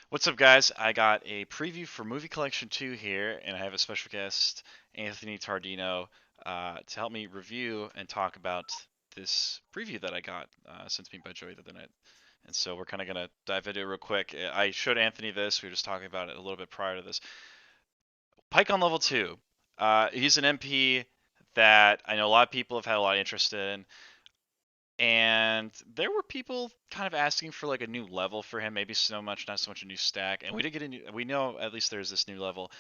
What's up, guys? I got a preview for Movie Collection 2 here, and I have a special guest, Anthony Tardino, to help me review and talk about this preview that I got sent to me by Joey the other night. And so we're kind of going to dive into it real quick. I showed Anthony this. We were just talking about it a little bit prior to this. Pikkon Level 2. He's an MP that I know a lot of people have had a lot of interest in. And there were people kind of asking for like a new level for him, maybe not so much a new stack. And we did get a new, we know at least there's this new level.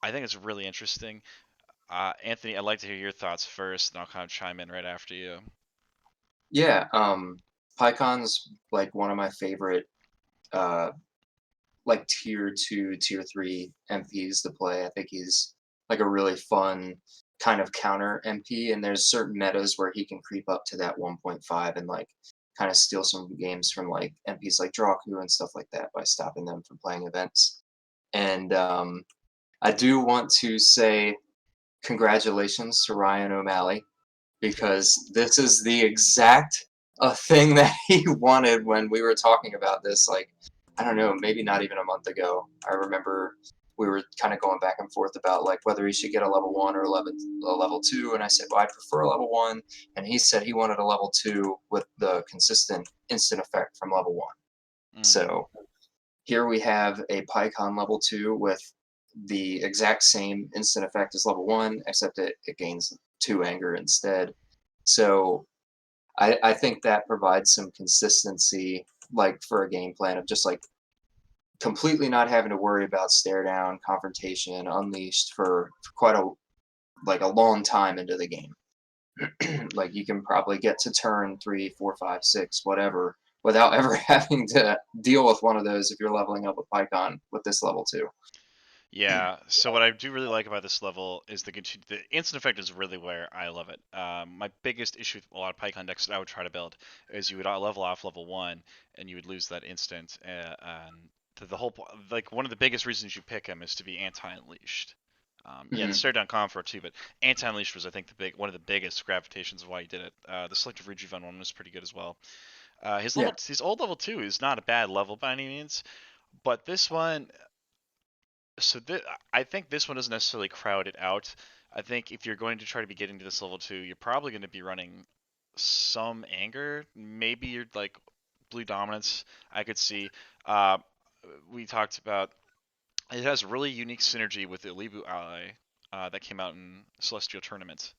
I think it's really interesting. Anthony, I'd like to hear your thoughts first, and I'll kind of chime in right after you. Yeah, Pycon's like one of my favorite uh like tier 2, tier 3 MPs to play. I think he's like a really fun kind of counter MP, and there's certain metas where he can creep up to that 1.5 and like kind of steal some games from like MPs like Draku and stuff like that by stopping them from playing events. And I do want to say congratulations to Ryan O'Malley because this is the exact thing that he wanted when we were talking about this. Like, I don't know, maybe not even a month ago. I remember we were kind of going back and forth about like whether he should get a level 1 or a level 2, and I said, well, I prefer a level 1, and he said he wanted a level 2 with the consistent instant effect from level 1. Mm-hmm. So here we have a PyCon level 2 with the exact same instant effect as level 1, except it gains 2 anger instead. So I think that provides some consistency, like for a game plan of just like completely not having to worry about stare down, confrontation, unleashed for quite a long time into the game. Like you can probably get to turn 3, 4, 5, 6, whatever, without ever having to deal with one of those if you're leveling up with PyCon with this level 2. Yeah. So what I do really like about this level is the instant effect is really where I love it. My biggest issue with a lot of Python decks that I would try to build is you would level off level 1 and you would lose that instant. And the whole like one of the biggest reasons you pick him is to be anti-unleashed. Yeah, the Mhm. stare down comfort too, but anti-unleashed was I think the big one of the biggest gravitations of why he did it. The selective rejuven one was pretty good as well. Yeah. His old level 2 is not a bad level by any means, but this one so I think this one doesn't necessarily crowd it out. I think if you're going to try to be getting to this level 2, you're probably going to be running some anger. Maybe you're like blue dominance. I could see. Uh, we talked about it has really unique synergy with the Alibu ally that came out in Celestial Tournament,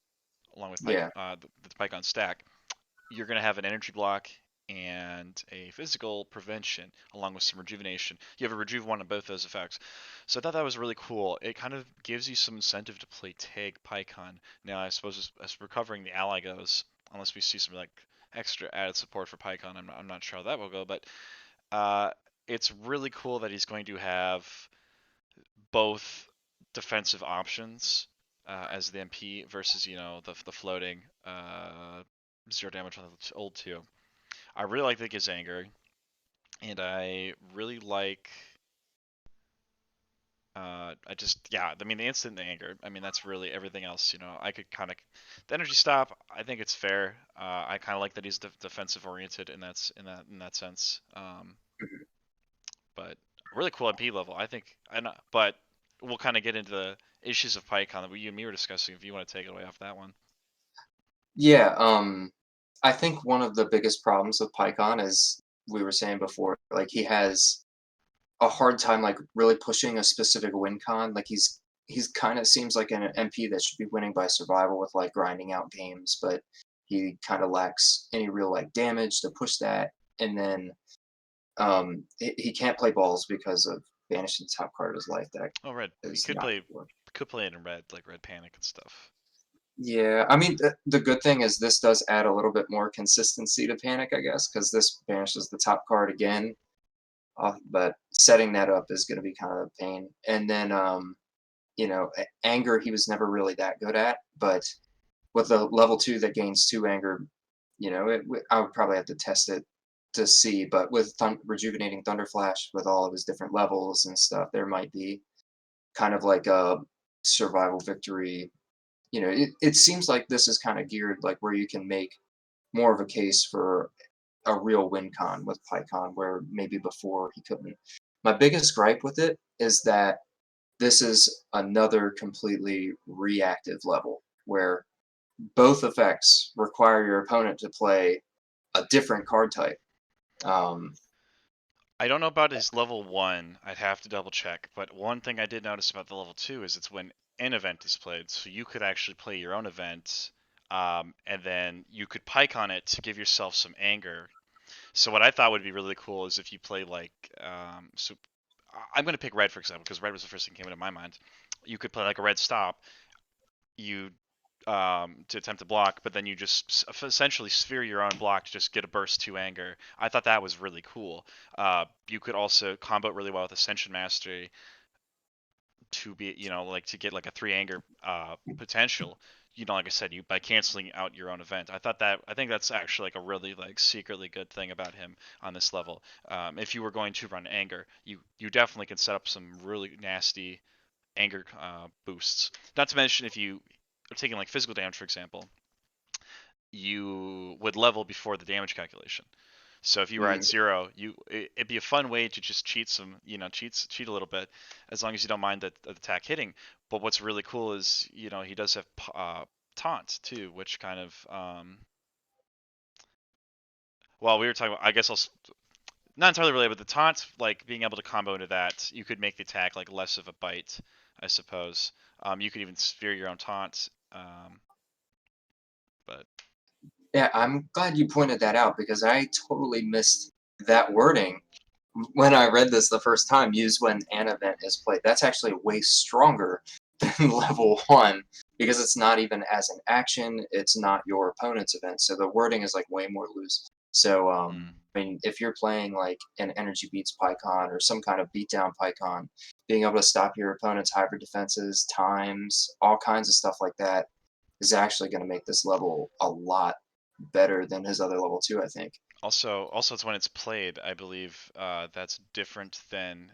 along with Yeah. the Pycon stack. You're going to have an energy block and a physical prevention along with some rejuvenation. You have a rejuve one on both those effects. So I thought that was really cool. It kind of gives you some incentive to play Tag Pycon. Now I suppose as recovering the ally goes, unless we see some like extra added support for Pycon, I'm not sure how that will go, but uh, it's really cool that he's going to have both defensive options as the MP versus the floating 0 damage on the old two. I really like the gives anger, and I really like. I just yeah. I mean the instant anger. I mean that's really everything else. I could kind of the energy stop. I think it's fair. I kind of like that he's defensive oriented, and that's in that sense. Mhm. But really cool MP level. I think. But we'll kind of get into the issues of PyCon that you and me were discussing. If you want to take it away off that one. Yeah, I think one of the biggest problems with PyCon is we were saying before, like he has a hard time like really pushing a specific win con. Like he's kind of seems like an MP that should be winning by survival with like grinding out games, but he kind of lacks any real like damage to push that. And then he can't play balls because of banishing the top card of his life deck Oh, red. You is could not play work. it in red, like red panic and stuff. Yeah, I mean the good thing is this does add a little bit more consistency to Panic, I guess, because this banishes the top card again. But setting that up is going to be kind of a pain. And then anger he was never really that good at, but with a level 2 that gains 2 anger, I would probably have to test it to see. But with rejuvenating Thunderflash with all of his different levels and stuff, there might be kind of like a survival victory. It seems like this is kind of geared like where you can make more of a case for a real win con with PyCon, where maybe before he couldn't. My biggest gripe with it is that this is another completely reactive level where both effects require your opponent to play a different card type. Um, I don't know about his level 1. I'd have to double check. But one thing I did notice about the level 2 is it's when an event is played. So you could actually play your own event, and then you could pike on it to give yourself some anger. So what I thought would be really cool is if you play like, so I'm going to pick red for example because red was the first thing that came into my mind. You could play like a red stop. You to attempt to block, but then you just essentially sphere your own block to just get a burst 2 anger. I thought that was really cool. You could also combo it really well with Ascension Mastery to be, like to get like a 3 anger potential. Like I said, you by canceling out your own event. I think that's actually like a really like secretly good thing about him on this level. If you were going to run anger, you definitely can set up some really nasty anger boosts. Not to mention if you are taking like physical damage, for example, you would level before the damage calculation. So if you were at mm, 0, it'd be a fun way to just cheat some, cheat a little bit, as long as you don't mind the attack hitting. But what's really cool is, he does have taunt too, which kind of, well, we were talking about, I guess not entirely related, but the taunt, like being able to combo into that, you could make the attack like less of a bite, I suppose. You could even sphere your own taunt, but yeah, I'm glad you pointed that out because I totally missed that wording when I read this the first time. Used when an event is played. That's actually way stronger than level one because it's not even as an action. It's not your opponent's event, so the wording is like way more loose. So, mm. I mean, if you're playing like an energy beats Pycon or some kind of beatdown Pycon, being able to stop your opponent's hybrid defenses, times, all kinds of stuff like that is actually going to make this level a lot better than his other level two, I think. Also, it's when it's played. I believe that's different than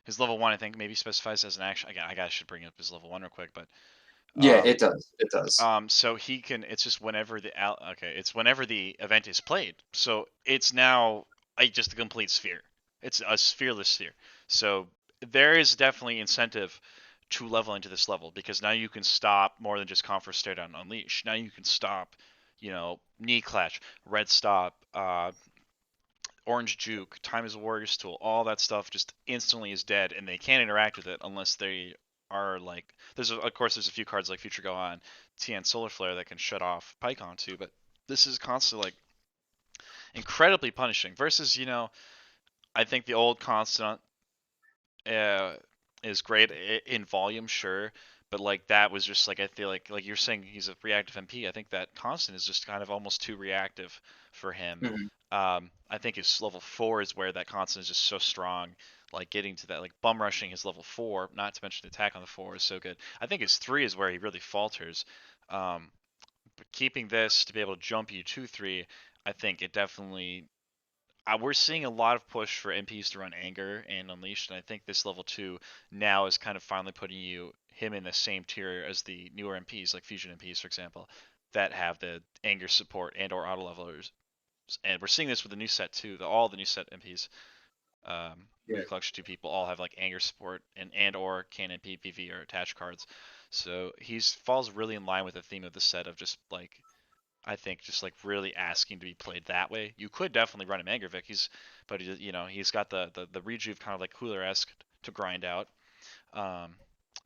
his level 1. I think maybe specifies as an action. Again, I guess I should bring up his level 1 real quick, but Yeah, um, it does. It does. so he can. It's just whenever okay. It's whenever the event is played. So it's now like just a complete sphere. It's a sphereless sphere. So there is definitely incentive to level into this level because now you can stop more than just Confer Stare Down Unleash. Now you can stop, Knee Clash, Red Stop, Orange Juke, Time is a Warrior's Tool, all that stuff just instantly is dead, and they can't interact with it unless they are like. Of course, there's a few cards like Future Go On, Tian Solar Flare that can shut off Pycon too, but this is constantly like incredibly punishing. Versus, I think the old Constant uh, is great in volume, sure, but like that was just like I feel like you're saying he's a reactive MP. I think that Constant is just kind of almost too reactive for him. Mhm. I think his level 4 is where that Constant is just so strong. Like getting to that, like bum rushing his level 4, not to mention the attack on the 4 is so good. I think his 3 is where he really falters. Um, but keeping this to be able to jump you to 3, I think it definitely we're seeing a lot of push for MPs to run Anger and Unleashed, and I think this level 2 now is kind of finally putting him in the same tier as the newer MPs, like Fusion MPs, for example, that have the Anger support and or auto levelers. And we're seeing this with the new set too. All the new set MPs, Yeah. Movie Collection 2 people all have like Anger support and or can MP, PV, or attached cards. So he's falls really in line with the theme of the set of just like I think just like really asking to be played that way. You could definitely run him Angervik. But he's got the rejuve kind of like cooler-esque to grind out, um,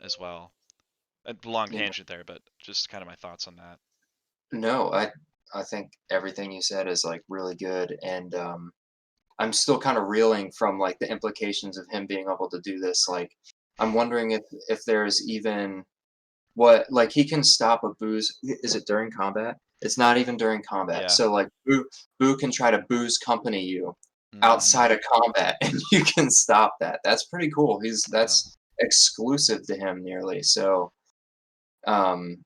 as well. A long Yeah. tangent there, but just kind of my thoughts on that. No, I think everything you said is like really good, and I'm still kind of reeling from like the implications of him being able to do this. Like, I'm wondering if there's even what like he can stop a booze. Is it during combat? It's not even during combat. Yeah. So like Boo can try to booze company you Mm-hmm. outside of combat, and you can stop that. That's pretty cool. He's Yeah. that's exclusive to him nearly. So um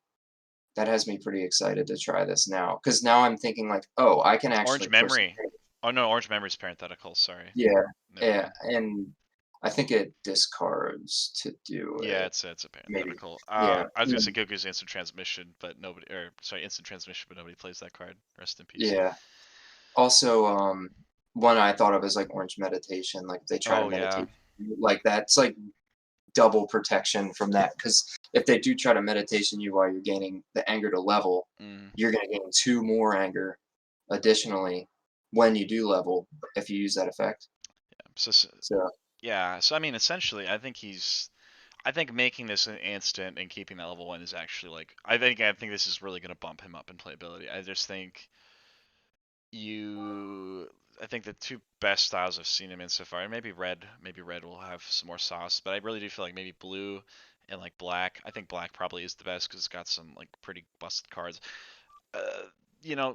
that has me pretty excited to try this now, because now I'm thinking like, oh, I can Orange actually push the Memory. pace. Oh no, Orange Memory is parenthetical. Sorry. Yeah, Never yeah, mind. and I think it discards to do Yeah, it. it's a Maybe. parenthetical. Yeah. I was gonna say Mm, Goku's Instant Transmission, but nobody, or sorry, Instant Transmission, but nobody plays that card. Rest in peace. yeah. Also, one I thought of is like Orange Meditation. Like if they try to Oh yeah. meditate like that, it's like double protection from that. Because if they do try to meditation you while you're gaining the anger to level, Mm. you're gonna gain two more anger additionally when you do level if you use that effect. So So yeah. So I mean, essentially, I think making this an instant and keeping that level 1 is actually like I think this is really going to bump him up in playability. I just think you I think the two best styles I've seen him in so far, and maybe red will have some more sauce, but I really do feel like maybe blue and like black. I think black probably is the best because it's got some like pretty busted cards. Uh,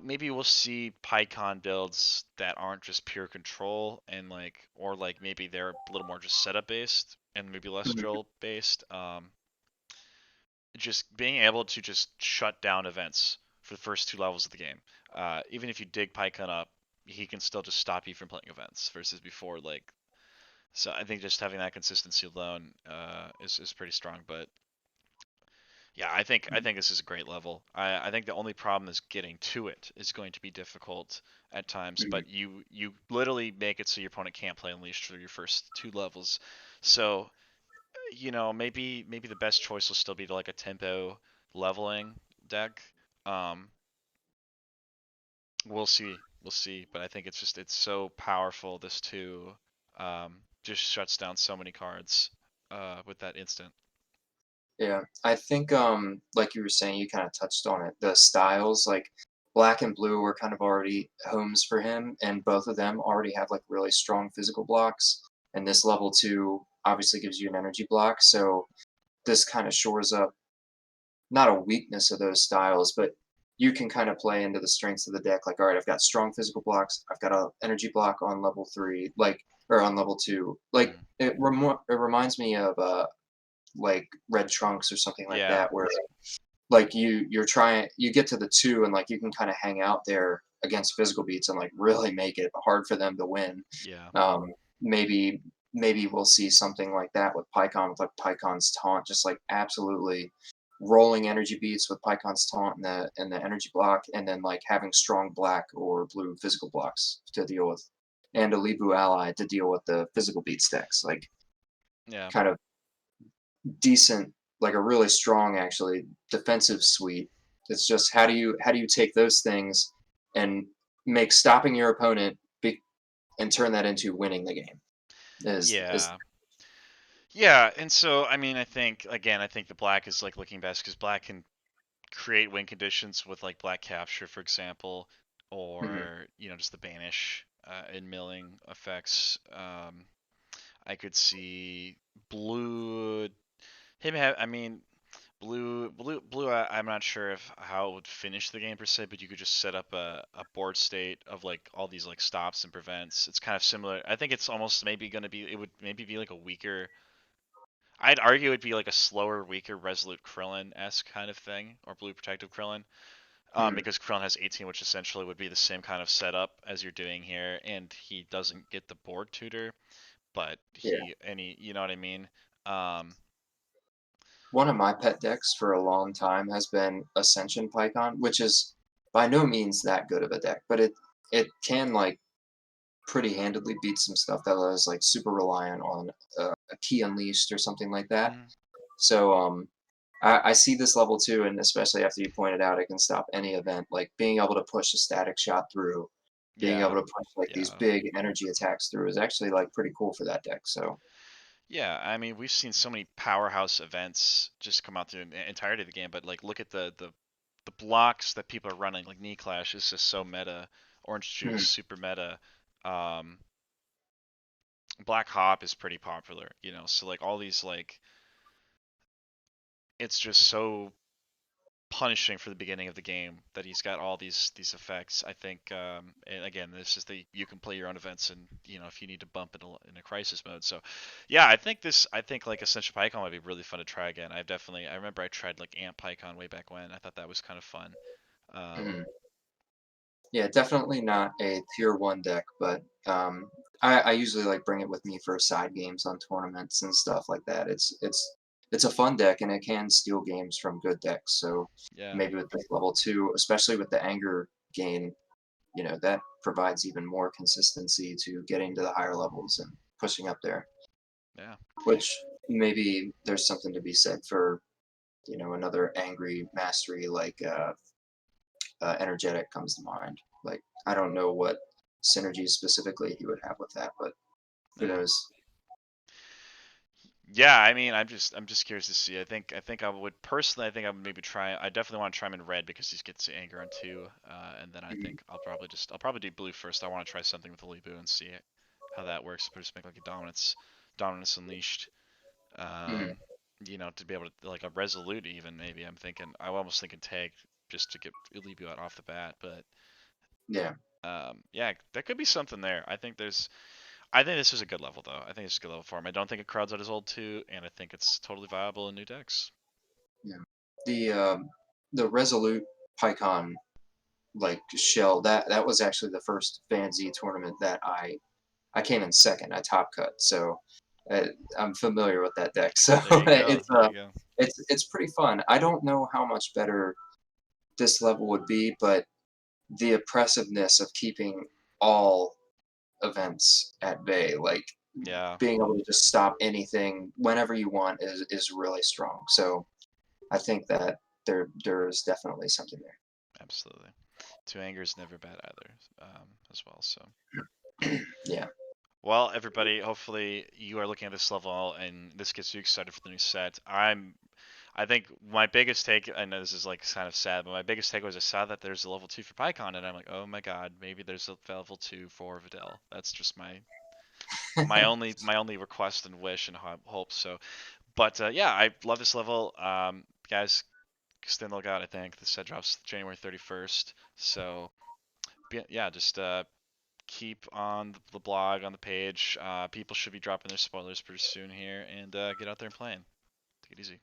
maybe we'll see Pikkon builds that aren't just pure control and like, or like maybe they're a little more just setup based and maybe less mhm, drill based. Just being able to just shut down events for the first two levels of the game. Even if you dig Pikkon up, he can still just stop you from playing events versus before. Like, so I think just having that consistency alone is pretty strong. But yeah, I think this is a great level. I think the only problem is getting to it is going to be difficult at times. mhm. But you literally make it so your opponent can't play Unleashed through your first two levels. So maybe the best choice will still be to like a tempo leveling deck. Um, we'll see. But I think it's so powerful. This too, just shuts down so many cards with that instant. Yeah, I think, like you were saying, you kind of touched on it. The styles, like black and blue, were kind of already homes for him, and both of them already have like really strong physical blocks. And this level two obviously gives you an energy block, so this kind of shores up not a weakness of those styles, but you can kind of play into the strengths of the deck. Like, all right, I've got strong physical blocks. I've got a energy block on level three, like or on level two. Like Mm. it reminds me of like red trunks or something like Yeah, that, where like you're trying you get to the two and like you can kind of hang out there against physical beats and like really make it hard for them to win. yeah, Maybe we'll see something like that with Pycon with like Pycon's taunt, just like absolutely rolling energy beats with Pycon's taunt and the energy block, and then like having strong black or blue physical blocks to deal with, and a Libu ally to deal with the physical beat stacks, like yeah, kind of decent, like a really strong actually defensive suite. It's just how do you take those things and make stopping your opponent and turn that into winning the game is yeah. Yeah, and so I mean, I think again, I think the black is like looking best because black can create win conditions with like black capture, for example, mhm, or just the banish and milling effects. I could see blue him have. I mean, blue. I'm not sure if how it would finish the game per se, but you could just set up a board state of like all these like stops and prevents. It's kind of similar. I think it's almost maybe gonna be. It would maybe be like a weaker. I'd argue it'd be like a slower, weaker, resolute Krillin esque kind of thing, or blue protective Krillin. mhm, Because Krillin has 18, which essentially would be the same kind of setup as you're doing here, and he doesn't get the board tutor, but yeah. you know what I mean? Um, One of my pet decks for a long time has been Ascension Pycon, which is by no means that good of a deck, but it can like pretty handedly beat some stuff that was like super reliant on a key unleashed or something like that. mm, So I see this level too, and especially after you pointed out, it can stop any event. Like being able to push a static shot through, being able yeah, to push like these yeah, big energy attacks through is actually like pretty cool for that deck. So yeah. I mean, we've seen so many powerhouse events just come out through the entirety of the game, but like look at the blocks that people are running. Like Knee Clash is just so meta. Orange Juice mhm, super meta. Um, Black Hop is pretty popular, So like all these like it's just so punishing for the beginning of the game that he's got all these effects. I think, and again, this is the you can play your own events, and if you need to bump in a crisis mode. So, yeah, I think like Essential PyCon would be really fun to try again. I remember I tried like Amp PyCon way back when. I thought that was kind of fun. Um, mhm. Yeah, definitely not a tier one deck, but I usually like bring it with me for side games on tournaments and stuff like that. It's a fun deck and it can steal games from good decks. So yeah, maybe with this level two, especially with the anger gain, that provides even more consistency to getting to the higher levels and pushing up there. Yeah. Which maybe there's something to be said for another angry mastery like energetic comes to mind. Like I don't know what synergy specifically he would have with that, but who Yeah. knows? Yeah, I mean, I'm just curious to see. I think I would personally. I think I would maybe try. I definitely want to try him in red because he gets the anger on two, and then I Mhm, think I'll probably do blue first. I want to try something with the Lebu and see how that works. But just make like a dominance unleashed. mhm, Um, to be able to like a resolute even maybe. I'm almost thinking tag just to get Lebu out off the bat. But yeah, yeah, that could be something there. I think this is a good level, though. I think it's a good level for him. I don't think it crowds out his old two, and I think it's totally viable in new decks. yeah. The Resolute Pycon like shell that was actually the first Fan Z tournament that I came in second. I top cut, so uh, I'm familiar with that deck. So There you go. There you go. it's pretty fun. I don't know how much better this level would be, but the oppressiveness of keeping all events at bay, like Yeah, being able to just stop anything whenever you want is really strong. So I think that there's definitely something absolutely. Two anger is never bad either, as well. So, there. Yeah. well, everybody, hopefully you are looking at this level and this gets you excited for the new set. I think my biggest take, I know this is like kind of sad, but my biggest take was I saw that there's a level two for PyCon, and I'm like, oh my god, maybe there's a level two for Videl. That's just my only request and wish and hope. So, but yeah, I love this level. Guys, stay on the lookout. I think the set drops January 31st. So yeah, just keep on the blog on the page. People should be dropping their spoilers pretty soon here, and get out there and playing. Take it easy.